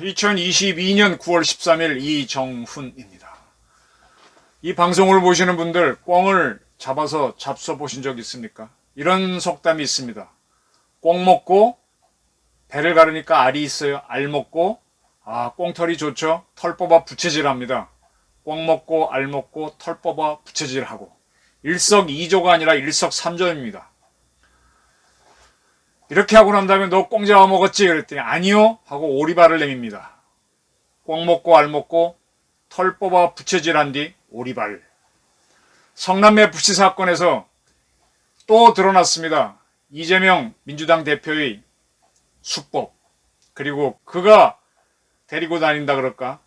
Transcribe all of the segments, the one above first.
2022년 9월 13일 이정훈입니다. 이 방송을 보시는 분들 꿩을 잡아서 잡숴 보신 적 있습니까? 이런 속담이 있습니다. 꿩 먹고 배를 가르니까 알이 있어요. 알 먹고 꽁털이 좋죠. 털 뽑아 부채질합니다. 꿩 먹고 알 먹고 털 뽑아 부채질하고 일석이조가 아니라 일석삼조입니다. 이렇게 하고 난 다음에 너 꽁 잡아 먹었지? 그랬더니 아니요 하고 오리발을 내밉니다. 꽁 먹고 알 먹고 털 뽑아 부채질한 뒤 오리발. 성남 FC 사건에서 또 드러났습니다. 이재명 민주당 대표의 수법, 그리고 그가 데리고 다닌다 그럴까?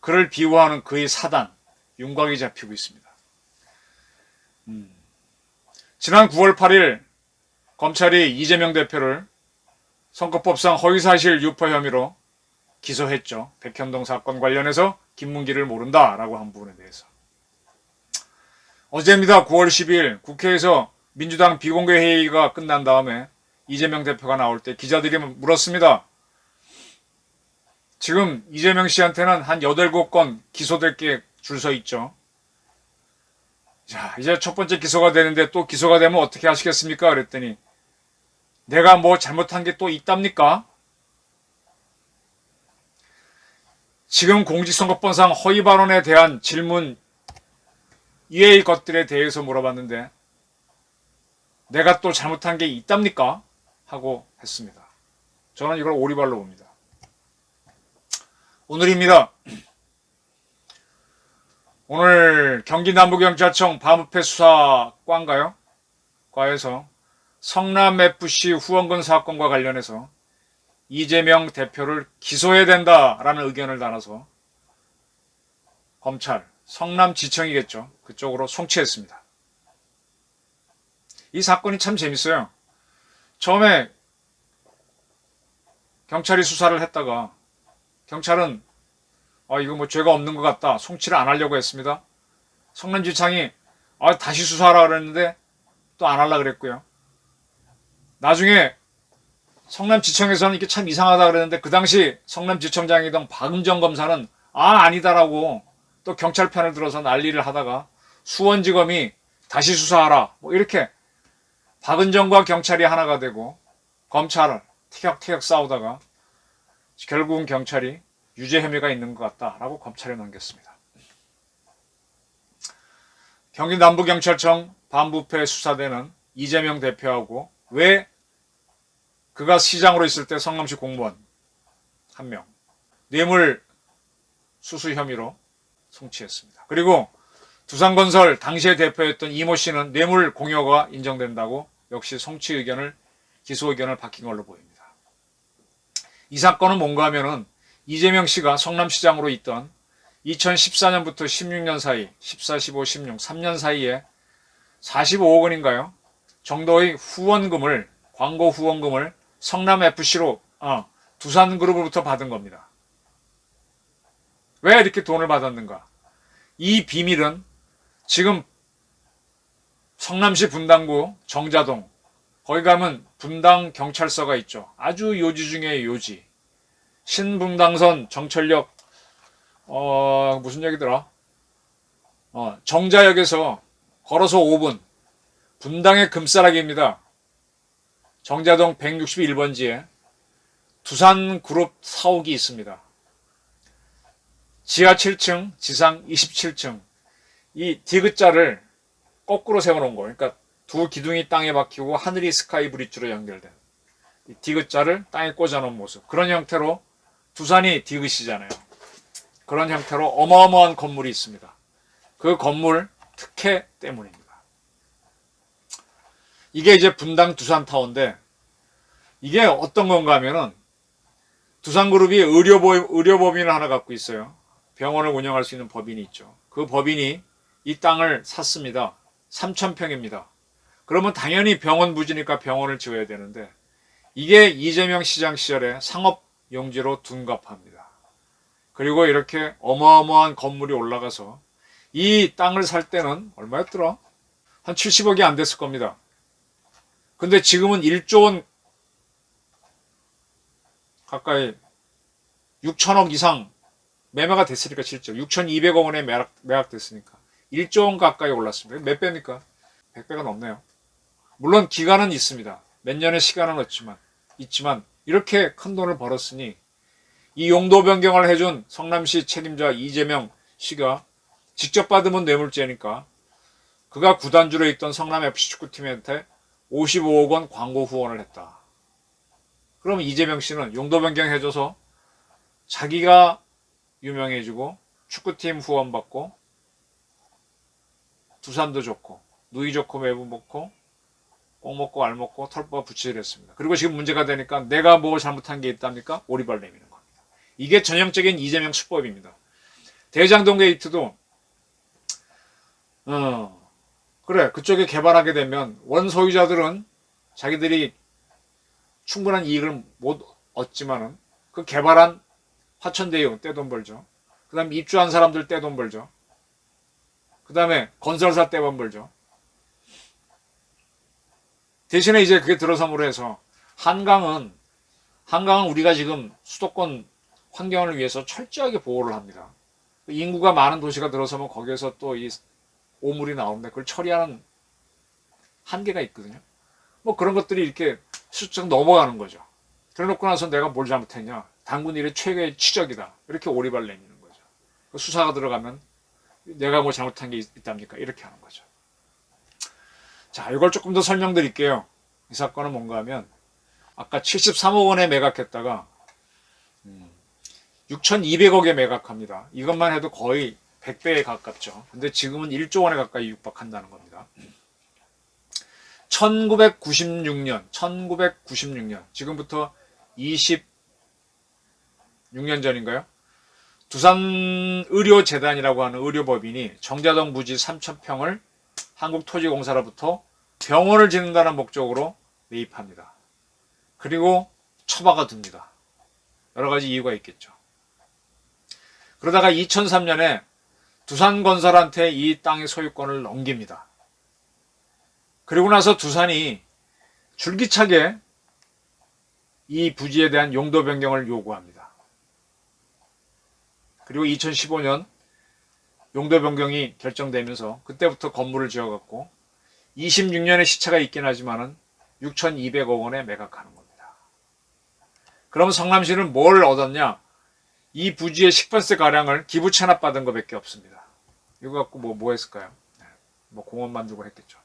그를 비호하는 그의 사단, 윤곽이 잡히고 있습니다. 지난 9월 8일 검찰이 이재명 대표를 선거법상 허위사실 유포 혐의로 기소했죠. 백현동 사건 관련해서 김문기를 모른다라고 한 부분에 대해서. 어제입니다. 9월 10일 국회에서 민주당 비공개 회의가 끝난 다음에 이재명 대표가 나올 때 기자들이 물었습니다. 지금 이재명 씨한테는 한 8-9건 기소될 게 줄 서 있죠. 자, 이제 첫 번째 기소가 되는데 또 기소가 되면 어떻게 하시겠습니까? 그랬더니 내가 뭐 잘못한 게 또 있답니까? 지금 공직선거법상 허위 발언에 대한 질문 이외의 것들에 대해서 물어봤는데 내가 또 잘못한 게 있답니까? 하고 했습니다. 저는 이걸 오리발로 봅니다. 오늘입니다. 오늘 경기 남부경찰청 반부패 수사과인가요? 과에서 성남FC 후원금 사건과 관련해서 이재명 대표를 기소해야 된다라는 의견을 나눠서 검찰, 성남지청이겠죠. 그쪽으로 송치했습니다. 이 사건이 참 재밌어요. 처음에 경찰이 수사를 했다가 경찰은 이거 뭐 죄가 없는 것 같다. 송치를 안 하려고 했습니다. 성남지청이 다시 수사하라 그랬는데 또 안 하려고 그랬고요. 나중에 성남지청에서는 이게 참 이상하다 그랬는데 그 당시 성남지청장이던 박은정 검사는 아니다라고 또 경찰 편을 들어서 난리를 하다가 수원지검이 다시 수사하라 뭐 이렇게 박은정과 경찰이 하나가 되고 검찰을 티격태격 싸우다가 결국은 경찰이 유죄 혐의가 있는 것 같다라고 검찰에 넘겼습니다. 경기 남부경찰청 반부패 수사대는 이재명 대표하고 왜 그가 시장으로 있을 때 성남시 공무원 1명 뇌물 수수 혐의로 송치했습니다. 그리고 두산건설 당시의 대표였던 이모 씨는 뇌물 공여가 인정된다고 역시 송치 의견을 기소 의견을 바뀐 걸로 보입니다. 이 사건은 뭔가 하면은 이재명 씨가 성남시장으로 있던 2014년부터 16년 사이 14, 15, 16, 3년 사이에 45억 원인가요? 정도의 후원금을 광고 후원금을 성남FC로 두산그룹으로부터 받은 겁니다. 왜 이렇게 돈을 받았는가? 이 비밀은 지금 성남시 분당구 정자동 거기 가면 분당경찰서가 있죠. 아주 요지 중에 요지. 신분당선 정철역 무슨 역이더라? 정자역에서 걸어서 5분 분당의 금싸라기입니다. 정자동 161번지에 두산그룹 사옥이 있습니다. 지하 7층, 지상 27층. 이 디귿자를 거꾸로 세워놓은 거. 그러니까 두 기둥이 땅에 박히고 하늘이 스카이 브릿지로 연결된 이 디귿자를 땅에 꽂아놓은 모습. 그런 형태로 두산이 디귿이잖아요. 그런 형태로 어마어마한 건물이 있습니다. 그 건물 특혜 때문입니다. 이게 이제 분당 두산타워인데 이게 어떤 건가 하면은 두산그룹이 의료법인을 하나 갖고 있어요. 병원을 운영할 수 있는 법인이 있죠. 그 법인이 이 땅을 샀습니다. 3,000평입니다. 그러면 당연히 병원 부지니까 병원을 지어야 되는데 이게 이재명 시장 시절에 상업용지로 둔갑합니다. 그리고 이렇게 어마어마한 건물이 올라가서 이 땅을 살 때는 얼마였더라? 한 70억이 안 됐을 겁니다. 근데 지금은 1조 원 가까이 6천억 이상 매매가 됐으니까 실제 6,200억 원에 매각됐으니까 1조 원 가까이 올랐습니다. 몇 배입니까? 100배가 넘네요. 물론 기간은 있습니다. 몇 년의 시간은 있지만 이렇게 큰 돈을 벌었으니 이 용도 변경을 해준 성남시 책임자 이재명 씨가 직접 받으면 뇌물죄니까 그가 구단주로 있던 성남FC 축구팀한테 55억 원 광고 후원을 했다. 그러면 이재명 씨는 용도 변경해줘서 자기가 유명해지고 축구팀 후원받고 두산도 좋고 누이 좋고 매부 먹고 꼭 먹고 알 먹고 털보가 붙이기로 했습니다. 그리고 지금 문제가 되니까 내가 뭐 잘못한 게 있답니까? 오리발 내미는 겁니다. 이게 전형적인 이재명 수법입니다. 대장동 게이트도 그래 그쪽에 개발하게 되면 원 소유자들은 자기들이 충분한 이익을 못 얻지만은 그 개발한 화천대유 떼돈 벌죠. 그 다음에 입주한 사람들 떼돈 벌죠. 그 다음에 건설사 떼돈 벌죠. 대신에 이제 그게 들어섬으로 해서 한강은 우리가 지금 수도권 환경을 위해서 철저하게 보호를 합니다. 인구가 많은 도시가 들어서면 거기에서 또 이 오물이 나오는데 그걸 처리하는 한계가 있거든요. 뭐 그런 것들이 이렇게 슬쩍 넘어가는 거죠. 그래놓고 나서 내가 뭘 잘못했냐. 당군 일의 최고의 치적이다. 이렇게 오리발 내미는 거죠. 수사가 들어가면 내가 뭐 잘못한 게 있답니까? 이렇게 하는 거죠. 자, 이걸 조금 더 설명드릴게요. 이 사건은 뭔가 하면 아까 73억 원에 매각했다가 6,200억에 매각합니다. 이것만 해도 거의 100배에 가깝죠. 근데 지금은 1조 원에 가까이 육박한다는 겁니다. 1996년 지금부터 26년 전인가요? 두산의료재단이라고 하는 의료법인이 정자동 부지 3,000평을 한국토지공사로부터 병원을 짓는다는 목적으로 매입합니다. 그리고 처박아 둡니다. 여러 가지 이유가 있겠죠. 그러다가 2003년에 두산건설한테 이 땅의 소유권을 넘깁니다. 그리고 나서 두산이 줄기차게 이 부지에 대한 용도 변경을 요구합니다. 그리고 2015년 용도 변경이 결정되면서 그때부터 건물을 지어갖고 26년의 시차가 있긴 하지만은 6,200억 원에 매각하는 겁니다. 그럼 성남시는 뭘 얻었냐? 이 부지의 10번세 가량을 기부 체납받은 것밖에 없습니다. 이거 갖고 뭐 했을까요? 뭐 공원 만들고 했겠죠.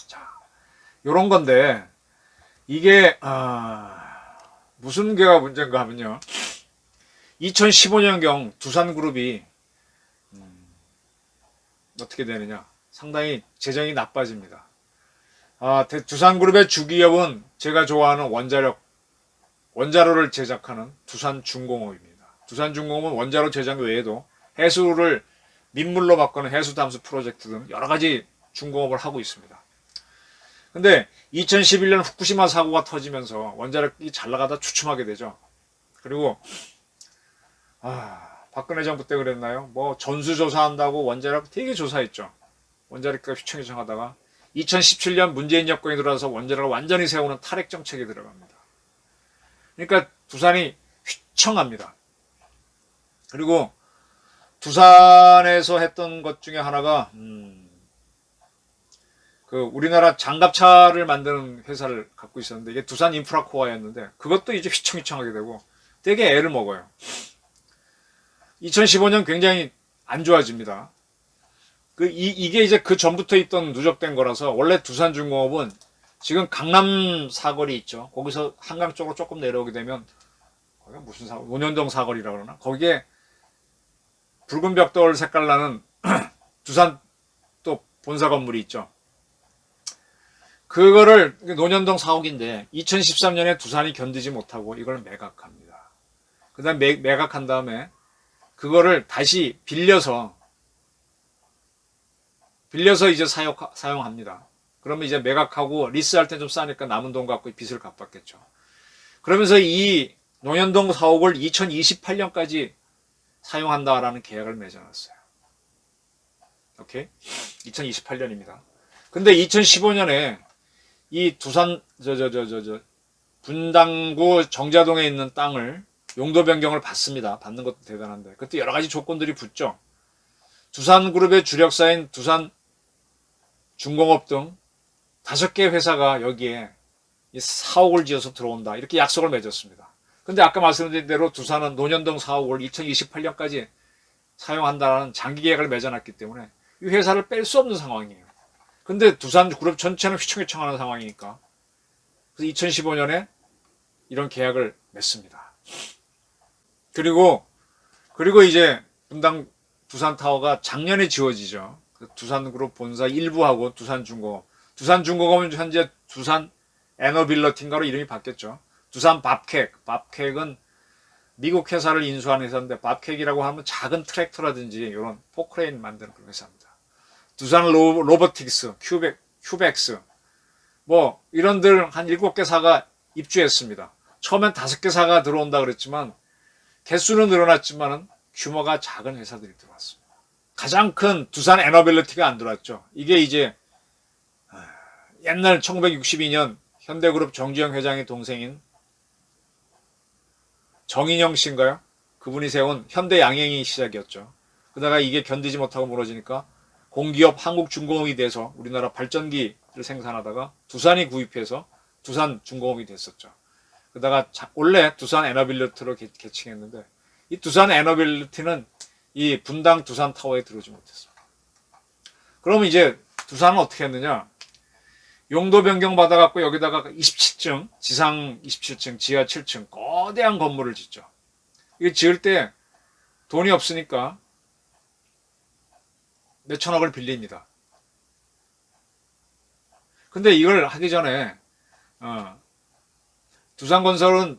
자, 요런 건데 이게 무슨 게가 문제인가 하면요. 2015년경 두산그룹이 어떻게 되느냐? 상당히 재정이 나빠집니다. 두산그룹의 주기업은 제가 좋아하는 원자로를 제작하는 두산중공업입니다. 두산중공업은 원자로 제작 외에도 해수를 민물로 바꾸는 해수담수 프로젝트 등 여러 가지 중공업을 하고 있습니다. 근데 2011년 후쿠시마 사고가 터지면서 원자력이 잘 나가다 주춤하게 되죠. 그리고 박근혜 정부 때 그랬나요? 뭐 전수조사한다고 원자력 되게 조사했죠. 원자력가 휘청휘청하다가 2017년 문재인 정권이 들어와서 원자력을 완전히 세우는 탈핵 정책에 들어갑니다. 그러니까 두산이 휘청합니다. 그리고 두산에서 했던 것 중에 하나가 그 우리나라 장갑차를 만드는 회사를 갖고 있었는데 이게 두산 인프라코어였는데 그것도 이제 휘청휘청하게 되고 되게 애를 먹어요. 2015년 굉장히 안 좋아집니다. 이게 이제 그 전부터 있던 누적된 거라서 원래 두산중공업은 지금 강남 사거리 있죠. 거기서 한강 쪽으로 조금 내려오게 되면 거기가 무슨 사거리? 논현동 사거리라 그러나? 거기에 붉은 벽돌 색깔 나는 두산 또 본사 건물이 있죠. 그거를 논현동 사옥인데 2013년에 두산이 견디지 못하고 이걸 매각합니다. 그 다음 매각한 다음에 그거를 다시 빌려서 이제 사용합니다. 그러면 이제 매각하고 리스할 때 좀 싸니까 남은 돈 갖고 빚을 갚았겠죠. 그러면서 이 논현동 사옥을 2028년까지 사용한다라는 계약을 맺어놨어요. 오케이? 2028년입니다. 근데 2015년에 이 두산 분당구 정자동에 있는 땅을 용도 변경을 받습니다. 받는 것도 대단한데 그때 여러 가지 조건들이 붙죠. 두산그룹의 주력사인 두산중공업 등 5개 회사가 여기에 4억을 지어서 들어온다. 이렇게 약속을 맺었습니다. 근데 아까 말씀드린 대로 두산은 논현동 4억을 2028년까지 사용한다는 장기 계약을 맺어놨기 때문에 이 회사를 뺄 수 없는 상황이에요. 근데 두산그룹 전체는 휘청휘청하는 상황이니까 그래서 2015년에 이런 계약을 맺습니다. 그리고 이제 분당 두산타워가 작년에 지어지죠. 두산그룹 본사 일부하고 두산중공업은 현재 두산 에너빌러티인가로 이름이 바뀌었죠. 두산 밥캑은 미국 회사를 인수한 회사인데 밥캑이라고 하면 작은 트랙터라든지 이런 포크레인 만드는 그런 회사입니다. 두산 로보틱스, 큐벡스 뭐 이런들 한 7개 사가 입주했습니다. 처음엔 5개 사가 들어온다 그랬지만 개수는 늘어났지만 규모가 작은 회사들이 들어왔습니다. 가장 큰 두산 에너빌리티가 안 들어왔죠. 이게 이제 옛날 1962년 현대그룹 정주영 회장의 동생인 정인영 씨인가요? 그분이 세운 현대양행이 시작이었죠. 그러다가 이게 견디지 못하고 무너지니까 공기업 한국중공업이 돼서 우리나라 발전기를 생산하다가 두산이 구입해서 두산중공업이 됐었죠. 그러다가 원래 두산 에너빌리티로 개칭했는데 이 두산 에너빌리티는 이 분당 두산타워에 들어오지 못했습니다. 그러면 이제 두산은 어떻게 했느냐? 용도 변경 받아갖고 여기다가 27층, 지상 27층, 지하 7층 거대한 건물을 짓죠. 이게 지을 때 돈이 없으니까 몇천억을 빌립니다. 근데 이걸 하기 전에 두산건설은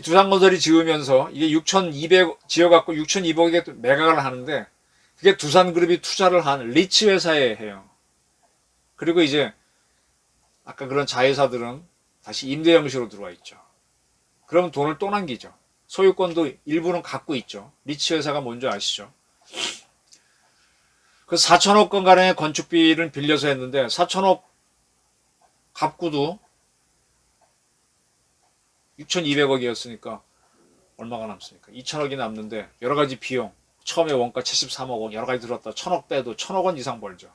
두산건설이 지으면서 이게 6,200 지어갖고 6,200억에 매각을 하는데 그게 두산그룹이 투자를 한 리츠 회사에 해요. 그리고 이제 아까 그런 자회사들은 다시 임대 형식으로 들어와 있죠. 그럼 돈을 또 남기죠. 소유권도 일부는 갖고 있죠. 리츠 회사가 뭔지 아시죠? 그 4천억 원가량의 건축비를 빌려서 했는데 4천억 갚고도 6,200억이었으니까 얼마가 남습니까? 2천억이 남는데 여러 가지 비용, 처음에 원가 73억 원 여러 가지 들었다 1,000억 빼도 1,000억 원 이상 벌죠.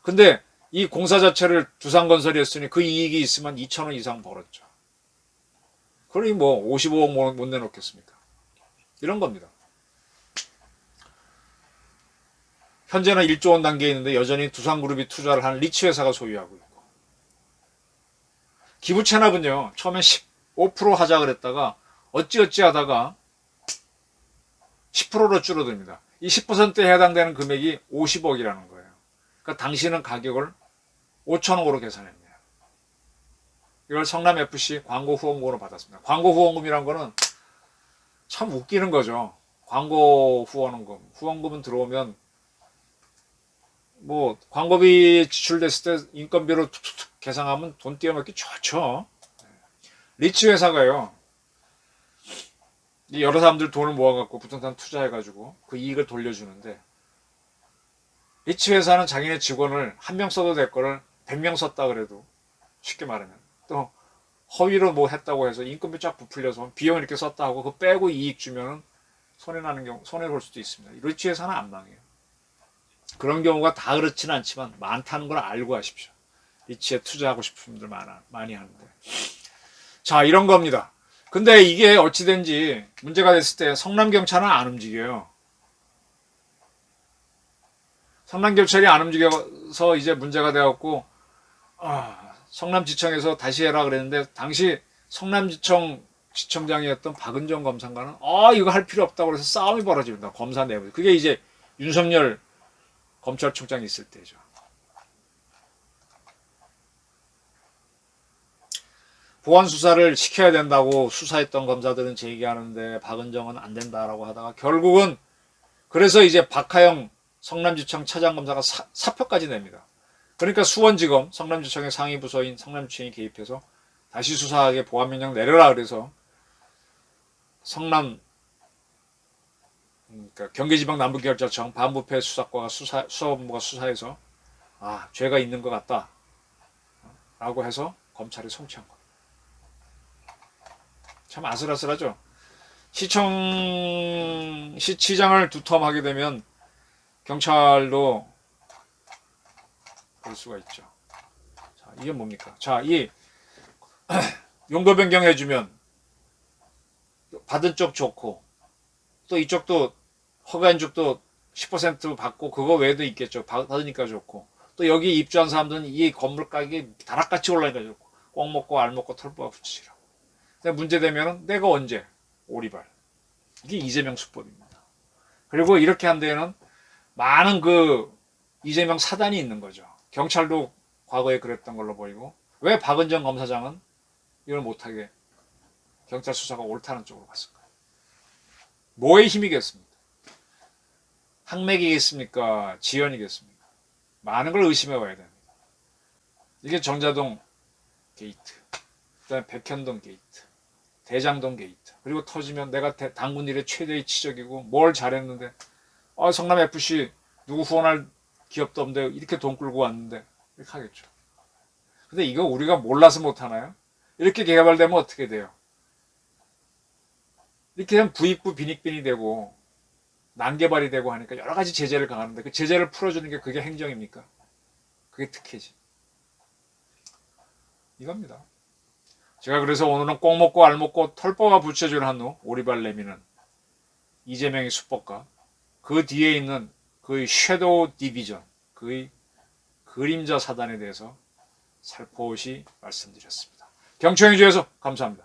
근데 이 공사 자체를 두산건설이 했으니 그 이익이 있으면 2,000원 이상 벌었죠. 그러니 뭐 55억 못 내놓겠습니까? 이런 겁니다. 현재는 1조 원 단계에 있는데 여전히 두산그룹이 투자를 하는 리츠 회사가 소유하고 있고 기부 체납은요 처음에 15% 하자 그랬다가 어찌어찌 하다가 10%로 줄어듭니다. 이 10%에 해당되는 금액이 50억이라는 거예요. 그러니까 당시는 가격을 5천억으로 계산했네요. 이걸 성남FC 광고 후원금으로 받았습니다. 광고 후원금이란 거는 참 웃기는 거죠. 광고 후원금은 들어오면 뭐 광고비 지출됐을 때 인건비로 툭툭툭 계산하면 돈 띄어넣기 좋죠. 리츠 회사가요. 여러 사람들 돈을 모아갖고 부동산 투자해가지고 그 이익을 돌려주는데 리츠 회사는 자기네 직원을 한 명 써도 될 거를 100명 썼다 그래도 쉽게 말하면 또 허위로 뭐 했다고 해서 인건비 쫙 부풀려서 비용 이렇게 썼다 하고 그거 빼고 이익 주면은 손해 볼 수도 있습니다. 리츠 회사는 안 망해요. 그런 경우가 다 그렇지는 않지만 많다는 걸 알고 하십시오. 리츠에 투자하고 싶은 분들 많이 하는데. 자, 이런 겁니다. 근데 이게 어찌된지 문제가 됐을 때 성남경찰은 안 움직여요. 성남경찰이 안 움직여서 이제 문제가 되었고, 성남지청에서 다시 해라 그랬는데, 당시 성남지청 지청장이었던 박은정 검사관은, 이거 할 필요 없다고 그래서 싸움이 벌어집니다. 검사 내부. 그게 이제 윤석열 검찰총장이 있을 때죠. 보안 수사를 시켜야 된다고 수사했던 검사들은 제기하는데 박은정은 안 된다라고 하다가 결국은 그래서 이제 박하영 성남지청 차장검사가 사표까지 냅니다. 그러니까 수원지검 성남지청의 상위 부서인 성남지청이 개입해서 다시 수사하게 보안명령 내려라 그래서 성남 그러니까 경기지방 남부경찰청 반부패 수사과가 수사본부가 수사해서 죄가 있는 것 같다 라고 해서 검찰에 송치한 겁니다. 참 아슬아슬하죠. 시장을 두 텀 하게 되면 경찰도 볼 수가 있죠. 자, 이게 뭡니까? 자, 이 용도 변경해주면 받은 쪽 좋고 또 이쪽도 허가인 쪽도 10% 받고 그거 외에도 있겠죠. 받으니까 좋고 또 여기 입주한 사람들은 이 건물 가격이 다락같이 올라니까 좋고 꼭 먹고 알 먹고 털보가 붙이라고. 근데 문제 되면은 내가 언제 오리발. 이게 이재명 수법입니다. 그리고 이렇게 한 데에는 많은 그 이재명 사단이 있는 거죠. 경찰도 과거에 그랬던 걸로 보이고 왜 박은정 검사장은 이걸 못하게 경찰 수사가 옳다는 쪽으로 갔을까요? 뭐의 힘이겠습니까? 항맥이겠습니까? 지연이겠습니까? 많은 걸 의심해 봐야 됩니다. 이게 정자동 게이트, 그다음에 백현동 게이트, 대장동 게이트, 그리고 터지면 내가 당군 일의 최대의 치적이고 뭘 잘했는데 성남 FC 누구 후원할 기업도 없는데 이렇게 돈 끌고 왔는데 이렇게 하겠죠. 근데 이거 우리가 몰라서 못하나요? 이렇게 개발되면 어떻게 돼요? 이렇게 되면 부익부 빈익빈이 되고 난개발이 되고 하니까 여러 가지 제재를 가하는데 그 제재를 풀어주는 게 그게 행정입니까? 그게 특혜지. 이겁니다. 제가 그래서 오늘은 꼭 먹고 알 먹고 털보가 붙여줄 한우 오리발 내미는 이재명의 수법과 그 뒤에 있는 그의 섀도우 디비전, 그의 그림자 사단에 대해서 살포시 말씀드렸습니다. 경청해 주셔서 감사합니다.